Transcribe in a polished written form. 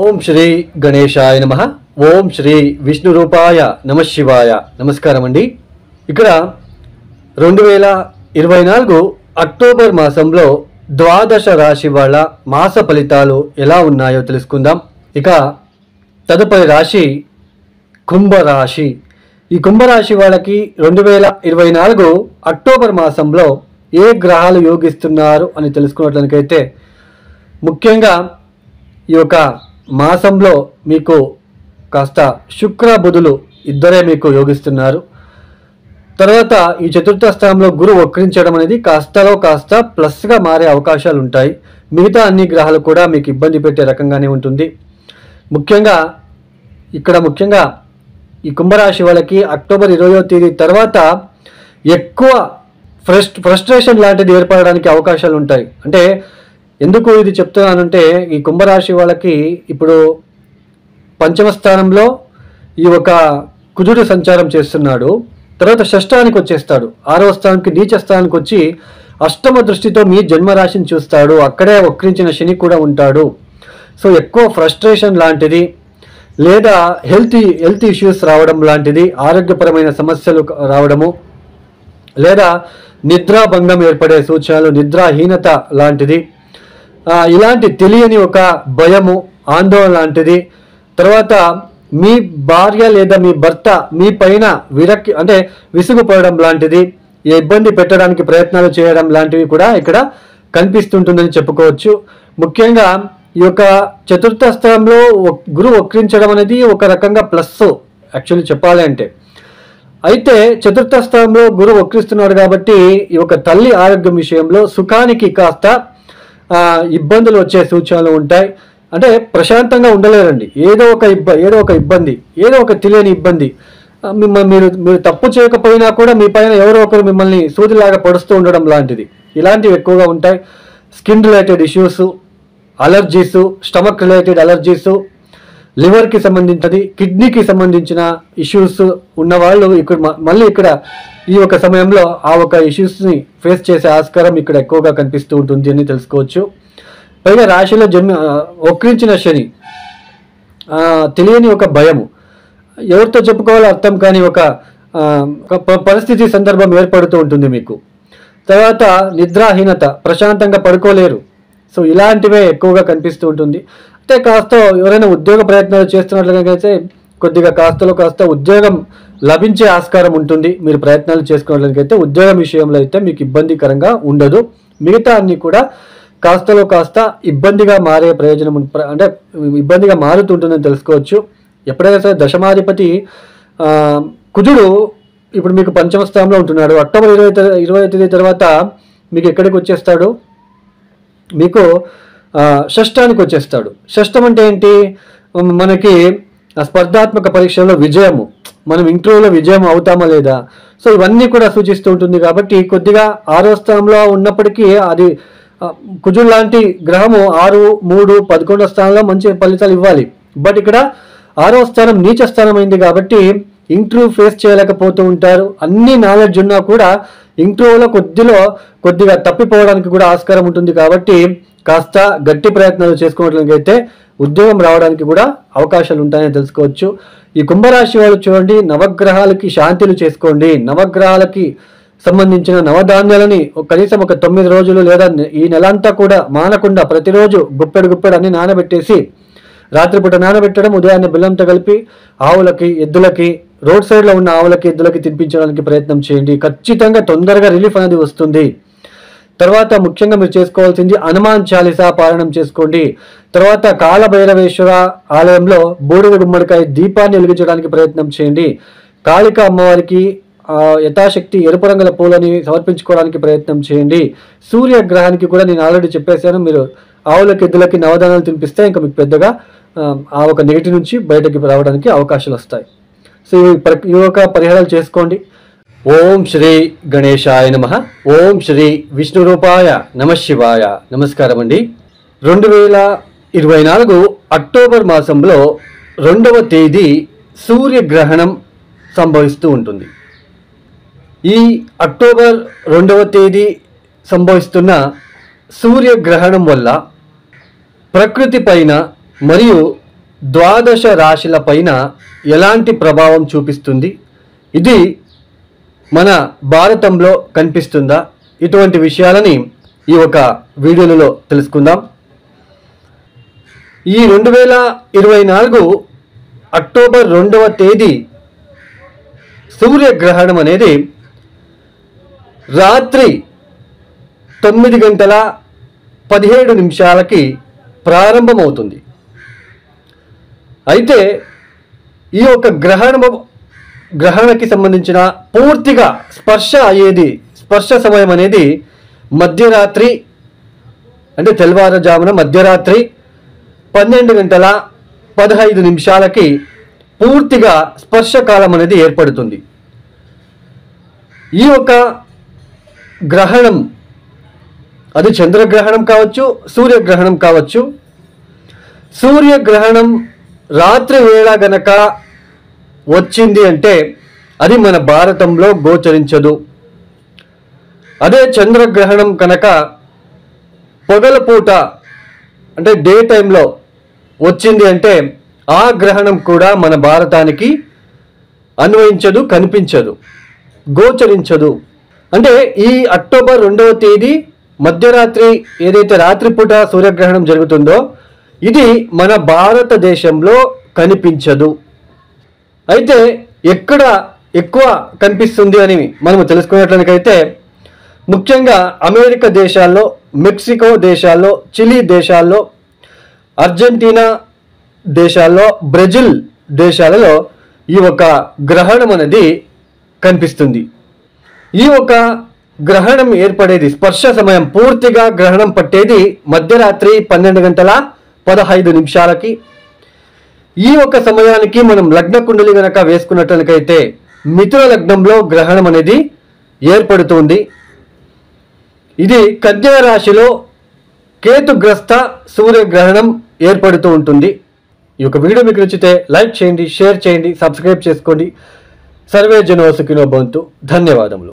ఓం శ్రీ గణేశాయ నమః. ఓం శ్రీ విష్ణు రూపాయ నమః శివాయ. నమస్కారం అండి. ఇక్కడ 2024 అక్టోబర్ మాసంలో ద్వాదశ రాశి వాళ్ళ మాస ఫలితాలు ఎలా ఉన్నాయో తెలుసుకుందాం. ఇక తదుపరి రాశి కుంభరాశి. ఈ కుంభరాశి వాళ్ళకి 2024 అక్టోబర్ మాసంలో ఏ గ్రహాలు యోగిస్తున్నారు అని తెలుసుకున్నట్లయితే ముఖ్యంగా ఈ యొక్క మాసంలో మీకు కాస్త శుక్ర బుధులు ఇద్దరే మీకు యోగిస్తున్నారు. తర్వాత ఈ చతుర్థ స్థానంలో గురు వక్రించడం అనేది కాస్తలో కాస్త ప్లస్గా మారే అవకాశాలు ఉంటాయి. మిగతా అన్ని గ్రహాలు కూడా మీకు ఇబ్బంది పెట్టే రకంగానే ఉంటుంది. ముఖ్యంగా ఈ కుంభరాశి వాళ్ళకి అక్టోబర్ 20వ తేదీ తర్వాత ఎక్కువ ఫ్రస్ట్రేషన్ లాంటిది ఏర్పడడానికి అవకాశాలు ఉంటాయి. అంటే ఎందుకు ఇది చెప్తున్నానంటే ఈ కుంభరాశి వాళ్ళకి ఇప్పుడు పంచమ స్థానంలో ఈ ఒక కుజుడు సంచారం చేస్తున్నాడు. తర్వాత షష్ఠానికి వచ్చేస్తాడు. 6వ స్థానానికి నీచ స్థానానికి వచ్చి అష్టమ దృష్టితో మీ జన్మరాశిని చూస్తాడు. అక్కడే వక్రించిన శని కూడా ఉంటాడు. సో ఎక్కువ ఫ్రస్ట్రేషన్ లాంటిది లేదా హెల్త్ ఇష్యూస్ రావడం లాంటిది, ఆరోగ్యపరమైన సమస్యలు రావడము లేదా నిద్రాభంగం ఏర్పడే సూచనలు, నిద్రాహీనత లాంటిది, ఇలాంటి తెలియని ఒక భయము, ఆందోళన లాంటిది, తర్వాత మీ భార్య లేదా మీ భర్త మీ పైన విసుగుపడడం లాంటిది, ఇబ్బంది పెట్టడానికి ప్రయత్నాలు చేయడం లాంటివి కూడా ఇక్కడ కనిపిస్తుంటుందని చెప్పుకోవచ్చు. ముఖ్యంగా ఈ యొక్క చతుర్థ స్థానంలో గురు వక్రించడం అనేది ఒక రకంగా ప్లస్ యాక్చువల్లీ చెప్పాలి అంటే. అయితే చతుర్థ స్థానంలో గురు వక్రిస్తున్నాడు కాబట్టి ఈ యొక్క తల్లి ఆరోగ్యం విషయంలో సుఖానికి కాస్త ఇబ్బందులు వచ్చే సూచనలు ఉంటాయి. అంటే ప్రశాంతంగా ఉండలేరండి. ఏదో ఒక ఇబ్బంది, ఏదో ఒక తెలియని ఇబ్బంది, మీరు తప్పు చేయకపోయినా కూడా మీ పైన ఎవరో ఒకరు మిమ్మల్ని సూదిలాగా పడుస్తూ ఉండడం లాంటిది, ఇలాంటివి ఎక్కువగా ఉంటాయి. Skin related issues, allergies, stomach related allergies, లివర్కి సంబంధించినది, కిడ్నీకి సంబంధించిన ఇష్యూస్ ఉన్నవాళ్ళు ఇక్కడ ఈ ఒక సమయంలో ఆ ఒక ఇష్యూస్ని ఫేస్ చేసే ఆస్కారం ఇక్కడ ఎక్కువగా కనిపిస్తూ ఉంటుంది అని తెలుసుకోవచ్చు. పైగా రాశిలో వక్రించిన శని, తెలియని ఒక భయము, ఎవరితో చెప్పుకోవాలో అర్థం కాని ఒక పరిస్థితి, సందర్భం ఏర్పడుతూ ఉంటుంది మీకు. తర్వాత నిద్రాహీనత, ప్రశాంతంగా పడుకోలేరు. సో ఇలాంటివే ఎక్కువగా కనిపిస్తూ ఉంటుంది. అంటే కాస్త ఎవరైనా ఉద్యోగ ప్రయత్నాలు చేస్తున్నట్లయితే కొద్దిగా కాస్త ఉద్యోగం లభించే ఆస్కారం ఉంటుంది. మీరు ప్రయత్నాలు చేసుకున్నట్లయితే ఉద్యోగం విషయంలో అయితే మీకు ఇబ్బందికరంగా ఉండదు. మిగతా అన్ని కూడా కాస్తలో కాస్త ఇబ్బందిగా మారే ప్రయోజనం, అంటే ఇబ్బందిగా మారుతుంటుందని తెలుసుకోవచ్చు. ఎప్పుడైనా సరే దశమాధిపతి కుజుడు ఇప్పుడు మీకు పంచమ స్థానంలో ఉంటున్నాడు. అక్టోబర్ 20వ తేదీ తర్వాత మీకు ఎక్కడికి వచ్చేస్తాడు? మీకు షష్ఠానికి వచ్చేస్తాడు. షష్ఠం అంటే ఏంటి? మనకి స్పర్ధాత్మక పరీక్షల్లో విజయము, మనం ఇంటర్వ్యూలో విజయం అవుతామా లేదా, సో ఇవన్నీ కూడా సూచిస్తూ ఉంటుంది. కాబట్టి కొద్దిగా 6వ స్థానంలో ఉన్నప్పటికీ అది కుజుడు లాంటి గ్రహము 6, 3, 11వ స్థానంలో మంచి ఫలితాలు ఇవ్వాలి. బట్ ఇక్కడ 6వ స్థానం నీచ స్థానం అయింది కాబట్టి ఇంటర్వ్యూ ఫేస్ చేయలేకపోతూ ఉంటారు. అన్ని నాలెడ్జ్ ఉన్నా కూడా ఇంటర్వ్యూలో కొద్దిగా తప్పిపోవడానికి కూడా ఆస్కారం ఉంటుంది. కాబట్టి కాస్త గట్టి ప్రయత్నాలు చేసుకున్నట్లయితే ఉద్యోగం రావడానికి కూడా అవకాశాలు ఉంటాయని తెలుసుకోవచ్చు. ఈ కుంభరాశి వాళ్ళు చూడండి, నవగ్రహాలకి శాంతిలు చేసుకోండి. నవగ్రహాలకి సంబంధించిన నవధాన్యాలని కనీసం ఒక 9 రోజులు లేదా ఈ నెలంతా కూడా మానకుండా ప్రతిరోజు గుప్పెడు అన్ని నానబెట్టేసి రాత్రిపూట నానబెట్టడం, ఉదయాన్నే బెల్లంతో కలిపి ఆవులకి, ఎద్దులకి, రోడ్ సైడ్లో ఉన్న ఆవులకి, ఎద్దులకి తినిపించడానికి ప్రయత్నం చేయండి. ఖచ్చితంగా తొందరగా రిలీఫ్ అనేది వస్తుంది. తర్వాత ముఖ్యంగా మీరు చేసుకోవాల్సింది హనుమాన్ చాలీసా పారాయణం చేసుకోండి. తర్వాత కాలభైరవేశ్వర ఆలయంలో బూడిద గుమ్మడికాయ దీపాన్ని వెలిగించడానికి ప్రయత్నం చేయండి. కాళిక అమ్మవారికి యథాశక్తి ఎరుపు రంగుల పూలని సమర్పించుకోవడానికి ప్రయత్నం చేయండి. సూర్యగ్రహానికి కూడా నేను ఆల్రెడీ చెప్పేశాను, మీరు ఆవులకి, ఎద్దులకి నవధానాలు తినిపిస్తే ఇంకా మీకు పెద్దగా ఆ ఒక నెగిటివ్ నుంచి బయటకి రావడానికి అవకాశాలు వస్తాయి. సో ఈ యొక్క పరిహారాలు చేసుకోండి. ఓం శ్రీ గణేశాయ నమః. ఓం శ్రీ విష్ణు రూపాయ నమః శివాయ. నమస్కారం అండి. 2024 అక్టోబర్ మాసంలో 2వ తేదీ సూర్యగ్రహణం సంభవిస్తూ ఉంటుంది. ఈ అక్టోబర్ 2వ తేదీ సంభవిస్తున్న సూర్యగ్రహణం వల్ల ప్రకృతి పైన మరియు ద్వాదశ రాశుల పైన ఎలాంటి ప్రభావం చూపిస్తుంది, ఇది మన భారతంలో కనిపిస్తుందా, ఇటువంటి విషయాలని ఈ ఒక వీడియోలో తెలుసుకుందాం. ఈ 2024 అక్టోబర్ 2వ తేదీ సూర్యగ్రహణం అనేది రాత్రి 9:17 ప్రారంభమవుతుంది. అయితే ఈ యొక్క గ్రహణకి సంబంధించిన పూర్తిగా స్పర్శ సమయం అనేది మధ్యరాత్రి, అంటే తెల్లవారుజామున మధ్యరాత్రి 12:15 పూర్తిగా స్పర్శకాలం అనేది ఏర్పడుతుంది. ఈ యొక్క గ్రహణం అది చంద్రగ్రహణం కావచ్చు, సూర్యగ్రహణం కావచ్చు. సూర్యగ్రహణం రాత్రి వేళ గనక వచ్చింది అంటే అది మన భారతంలో గోచరించదు. అదే చంద్రగ్రహణం కనుక పొగలపూట అంటే డే టైంలో వచ్చింది అంటే ఆ గ్రహణం కూడా మన భారతానికి అన్వయించదు, కనిపించదు, గోచరించదు. అంటే ఈ అక్టోబర్ 2వ తేదీ మధ్యరాత్రి ఏదైతే రాత్రిపూట సూర్యగ్రహణం జరుగుతుందో ఇది మన భారతదేశంలో కనిపించదు. అయితే ఎక్కడ ఎక్కువ కనిపిస్తుంది అని మనము తెలుసుకున్నట్లయితే ముఖ్యంగా అమెరికా దేశాల్లో, మెక్సికో దేశాల్లో, చిలీ దేశాల్లో, అర్జెంటీనా దేశాల్లో, బ్రెజిల్ దేశాలలో ఈ ఒక గ్రహణం అనేది కనిపిస్తుంది. ఈ ఒక గ్రహణం ఏర్పడేది, స్పర్శ సమయం పూర్తిగా గ్రహణం పట్టేది మధ్యరాత్రి 12:15. ఈ ఒక సమయానికి మనం లగ్న కుండలి గనక వేసుకున్నట్లయితే మిథున లగ్నంలో గ్రహణం అనేది ఏర్పడుతుంది. ఇది కన్యా రాశిలో కేతుగ్రస్త సూర్యగ్రహణం ఏర్పడుతూ ఉంటుంది. ఈ యొక్క వీడియో మీకు నచ్చితే లైక్ చేయండి, షేర్ చేయండి, సబ్స్క్రైబ్ చేసుకోండి. సర్వే జనో సుఖినో భవంతు. ధన్యవాదములు.